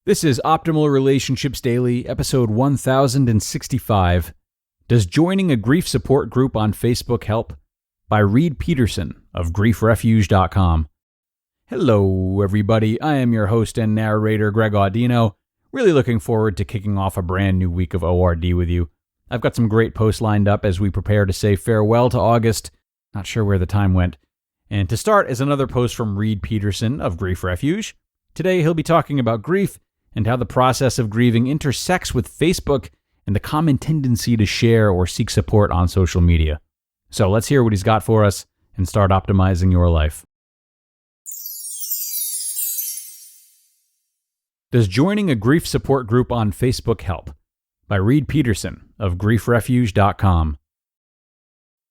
This is Optimal Relationships Daily, episode 1065. Does joining a grief support group on Facebook help? By Reid Peterson of griefrefuge.com. Hello, everybody. I am your host and narrator, Greg Audino. Really looking forward to kicking off a brand new week of ORD with you. I've got some great posts lined up as we prepare to say farewell to August. Not sure where the time went. And to start is another post from Reid Peterson of Grief Refuge. Today he'll be talking about grief and how the process of grieving intersects with Facebook and the common tendency to share or seek support on social media. So let's hear what he's got for us and start optimizing your life. Does joining a grief support group on Facebook help? By Reid Peterson of griefrefuge.com.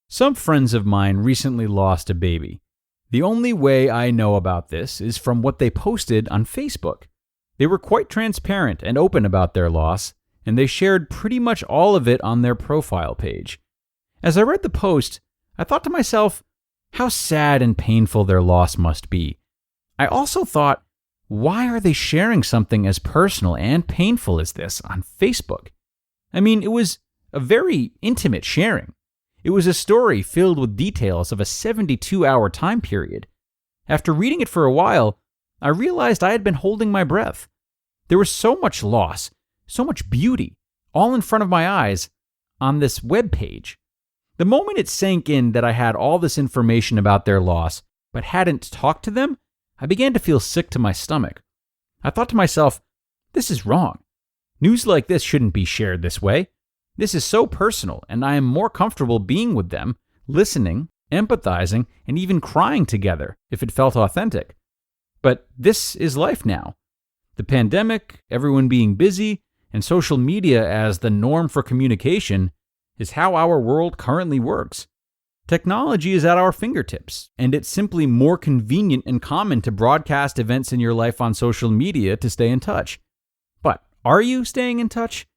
Some friends of mine recently lost a baby. The only way I know about this is from what they posted on Facebook. They were quite transparent and open about their loss, and they shared pretty much all of it on their profile page. As I read the post, I thought to myself, how sad and painful their loss must be. I also thought, why are they sharing something as personal and painful as this on Facebook? I mean, it was a very intimate sharing. It was a story filled with details of a 72-hour time period. After reading it for a while, I realized I had been holding my breath. There was so much loss, so much beauty, all in front of my eyes on this web page. The moment it sank in that I had all this information about their loss, but hadn't talked to them, I began to feel sick to my stomach. I thought to myself, this is wrong. News like this shouldn't be shared this way. This is so personal, and I am more comfortable being with them, listening, empathizing, and even crying together if it felt authentic. But this is life now. The pandemic, everyone being busy, and social media as the norm for communication is how our world currently works. Technology is at our fingertips, and it's simply more convenient and common to broadcast events in your life on social media to stay in touch. But are you staying in touch?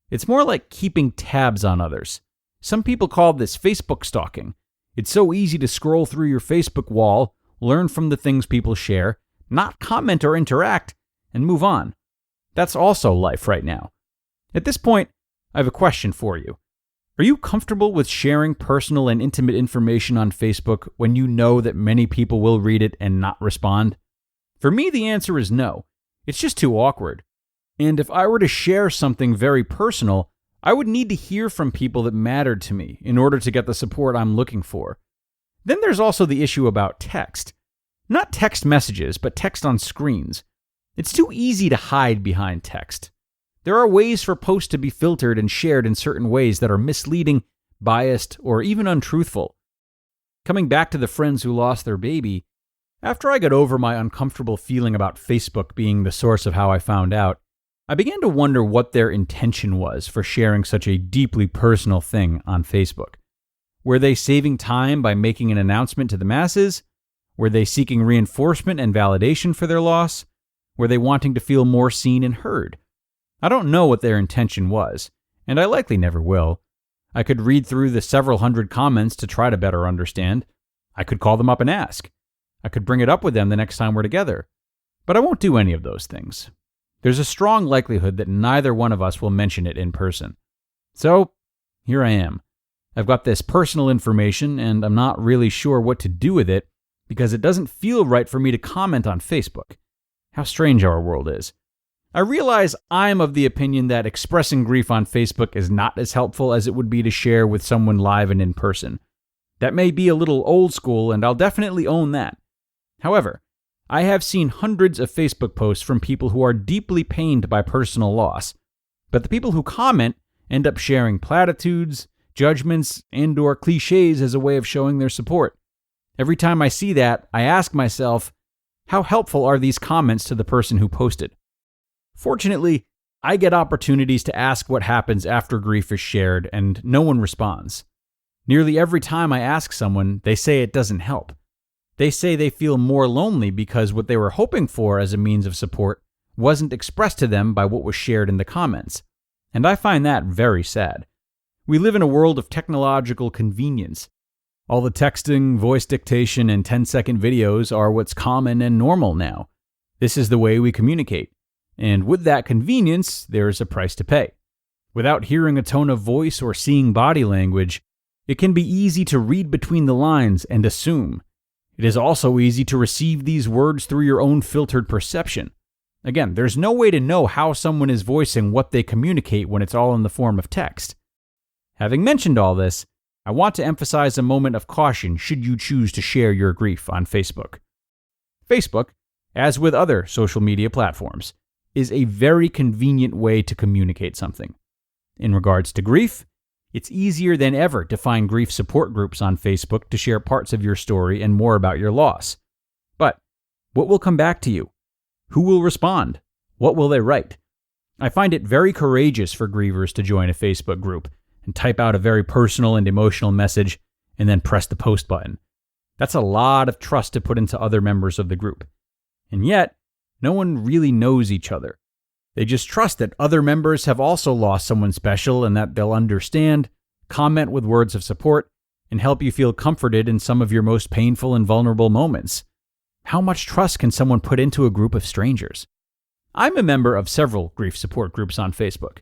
It's more like keeping tabs on others. Some people call this Facebook stalking. It's so easy to scroll through your Facebook wall, learn from the things people share, not comment or interact, and move on. That's also life right now. At this point, I have a question for you. Are you comfortable with sharing personal and intimate information on Facebook when you know that many people will read it and not respond? For me, the answer is no. It's just too awkward. And if I were to share something very personal, I would need to hear from people that mattered to me in order to get the support I'm looking for. Then there's also the issue about text. Not text messages, but text on screens. It's too easy to hide behind text. There are ways for posts to be filtered and shared in certain ways that are misleading, biased, or even untruthful. Coming back to the friends who lost their baby, after I got over my uncomfortable feeling about Facebook being the source of how I found out, I began to wonder what their intention was for sharing such a deeply personal thing on Facebook. Were they saving time by making an announcement to the masses? Were they seeking reinforcement and validation for their loss? Were they wanting to feel more seen and heard? I don't know what their intention was, and I likely never will. I could read through the several hundred comments to try to better understand. I could call them up and ask. I could bring it up with them the next time we're together. But I won't do any of those things. There's a strong likelihood that neither one of us will mention it in person. So, here I am. I've got this personal information, and I'm not really sure what to do with it, because it doesn't feel right for me to comment on Facebook. How strange our world is. I realize I'm of the opinion that expressing grief on Facebook is not as helpful as it would be to share with someone live and in person. That may be a little old school, and I'll definitely own that. However, I have seen hundreds of Facebook posts from people who are deeply pained by personal loss, but the people who comment end up sharing platitudes, judgments, and/or cliches as a way of showing their support. Every time I see that, I ask myself, how helpful are these comments to the person who posted? Fortunately, I get opportunities to ask what happens after grief is shared, and no one responds. Nearly every time I ask someone, they say it doesn't help. They say they feel more lonely because what they were hoping for as a means of support wasn't expressed to them by what was shared in the comments. And I find that very sad. We live in a world of technological convenience. All the texting, voice dictation, and 10-second videos are what's common and normal now. This is the way we communicate. And with that convenience, there is a price to pay. Without hearing a tone of voice or seeing body language, it can be easy to read between the lines and assume. It is also easy to receive these words through your own filtered perception. Again, there's no way to know how someone is voicing what they communicate when it's all in the form of text. Having mentioned all this, I want to emphasize a moment of caution should you choose to share your grief on Facebook. Facebook, as with other social media platforms, is a very convenient way to communicate something. In regards to grief, it's easier than ever to find grief support groups on Facebook to share parts of your story and more about your loss. But what will come back to you? Who will respond? What will they write? I find it very courageous for grievers to join a Facebook group and type out a very personal and emotional message and then press the post button. That's a lot of trust to put into other members of the group. And yet, no one really knows each other. They just trust that other members have also lost someone special and that they'll understand, comment with words of support, and help you feel comforted in some of your most painful and vulnerable moments. How much trust can someone put into a group of strangers? I'm a member of several grief support groups on Facebook.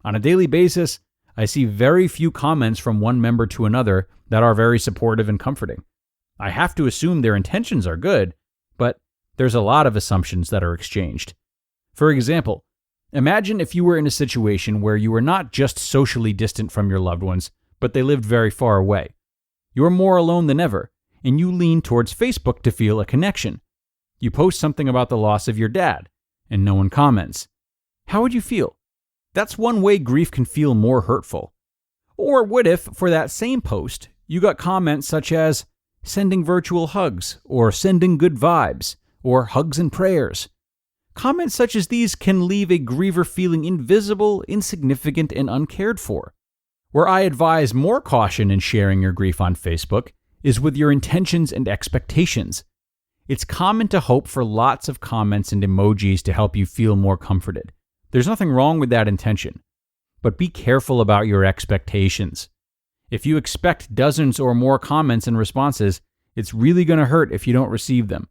On a daily basis, I see very few comments from one member to another that are very supportive and comforting. I have to assume their intentions are good, but there's a lot of assumptions that are exchanged. For example, imagine if you were in a situation where you were not just socially distant from your loved ones, but they lived very far away. You're more alone than ever, and you lean towards Facebook to feel a connection. You post something about the loss of your dad, and no one comments. How would you feel? That's one way grief can feel more hurtful. Or what if, for that same post, you got comments such as sending virtual hugs, or sending good vibes, or hugs and prayers? Comments such as these can leave a griever feeling invisible, insignificant, and uncared for. Where I advise more caution in sharing your grief on Facebook is with your intentions and expectations. It's common to hope for lots of comments and emojis to help you feel more comforted. There's nothing wrong with that intention, but be careful about your expectations. If you expect dozens or more comments and responses, it's really going to hurt if you don't receive them.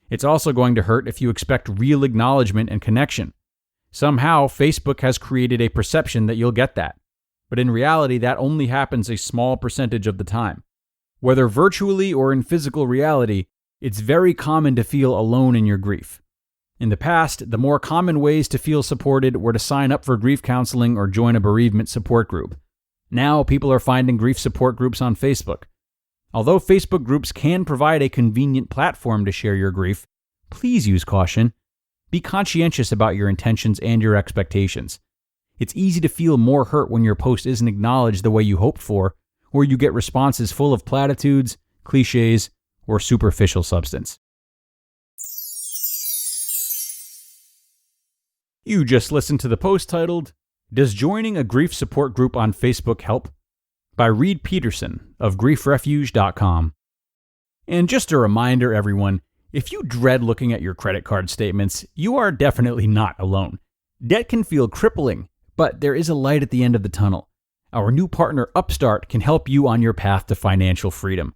It's also going to hurt if you expect real acknowledgement and connection. Somehow, Facebook has created a perception that you'll get that, but in reality, that only happens a small percentage of the time. Whether virtually or in physical reality, it's very common to feel alone in your grief. In the past, the more common ways to feel supported were to sign up for grief counseling or join a bereavement support group. Now, people are finding grief support groups on Facebook. Although Facebook groups can provide a convenient platform to share your grief, please use caution. Be conscientious about your intentions and your expectations. It's easy to feel more hurt when your post isn't acknowledged the way you hoped for, or you get responses full of platitudes, cliches, or superficial substance. You just listened to the post titled, "Does Joining a Grief Support Group on Facebook Help?" by Reid Peterson of griefrefuge.com. And just a reminder, everyone, if you dread looking at your credit card statements, you are definitely not alone. Debt can feel crippling, but there is a light at the end of the tunnel. Our new partner, Upstart, can help you on your path to financial freedom.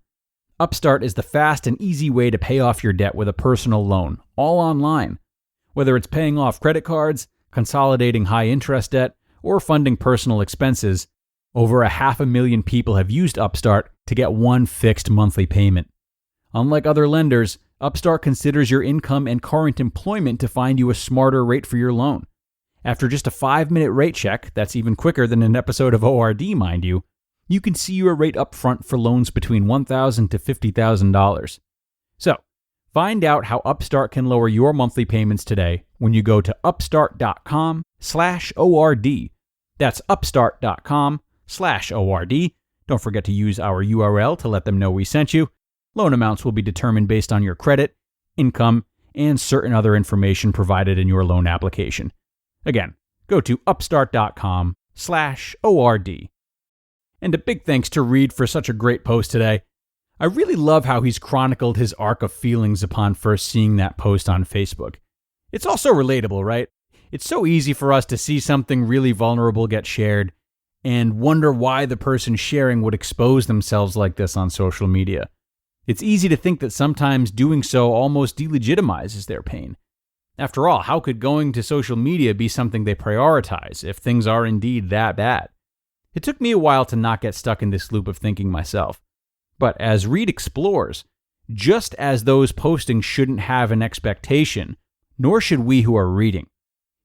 Upstart is the fast and easy way to pay off your debt with a personal loan, all online. Whether it's paying off credit cards, consolidating high-interest debt, or funding personal expenses, over 500,000 people have used Upstart to get one fixed monthly payment. Unlike other lenders, Upstart considers your income and current employment to find you a smarter rate for your loan. After just a 5-minute rate check, that's even quicker than an episode of ORD, mind you, you can see your rate up front for loans between $1,000 to $50,000. So, find out how Upstart can lower your monthly payments today when you go to upstart.com/ORD. That's upstart.com/ORD. Don't forget to use our URL to let them know we sent you. Loan amounts will be determined based on your credit, income, and certain other information provided in your loan application. Again, go to upstart.com/ORD. And a big thanks to Reid for such a great post today. I really love how he's chronicled his arc of feelings upon first seeing that post on Facebook. It's also relatable, right? It's so easy for us to see something really vulnerable get shared and wonder why the person sharing would expose themselves like this on social media. It's easy to think that sometimes doing so almost delegitimizes their pain. After all, how could going to social media be something they prioritize if things are indeed that bad? It took me a while to not get stuck in this loop of thinking myself. But as Reid explores, just as those posting shouldn't have an expectation, nor should we who are reading.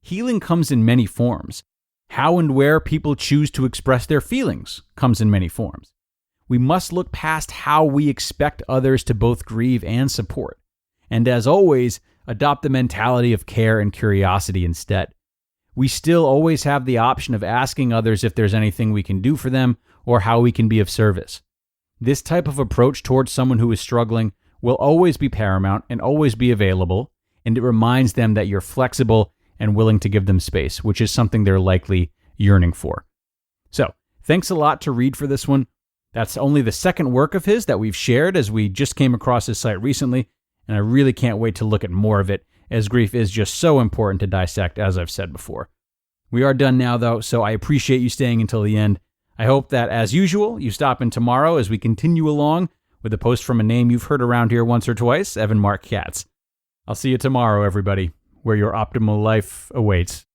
Healing comes in many forms. How and where people choose to express their feelings comes in many forms. We must look past how we expect others to both grieve and support. And as always, adopt the mentality of care and curiosity instead. We still always have the option of asking others if there's anything we can do for them or how we can be of service. This type of approach towards someone who is struggling will always be paramount and always be available, and it reminds them that you're flexible and willing to give them space, which is something they're likely yearning for. So, thanks a lot to Reid for this one. That's only the second work of his that we've shared, as we just came across his site recently, and I really can't wait to look at more of it, as grief is just so important to dissect, as I've said before. We are done now, though, so I appreciate you staying until the end. I hope that, as usual, you stop in tomorrow as we continue along with a post from a name you've heard around here once or twice, Evan Mark Katz. I'll see you tomorrow, everybody, where your optimal life awaits.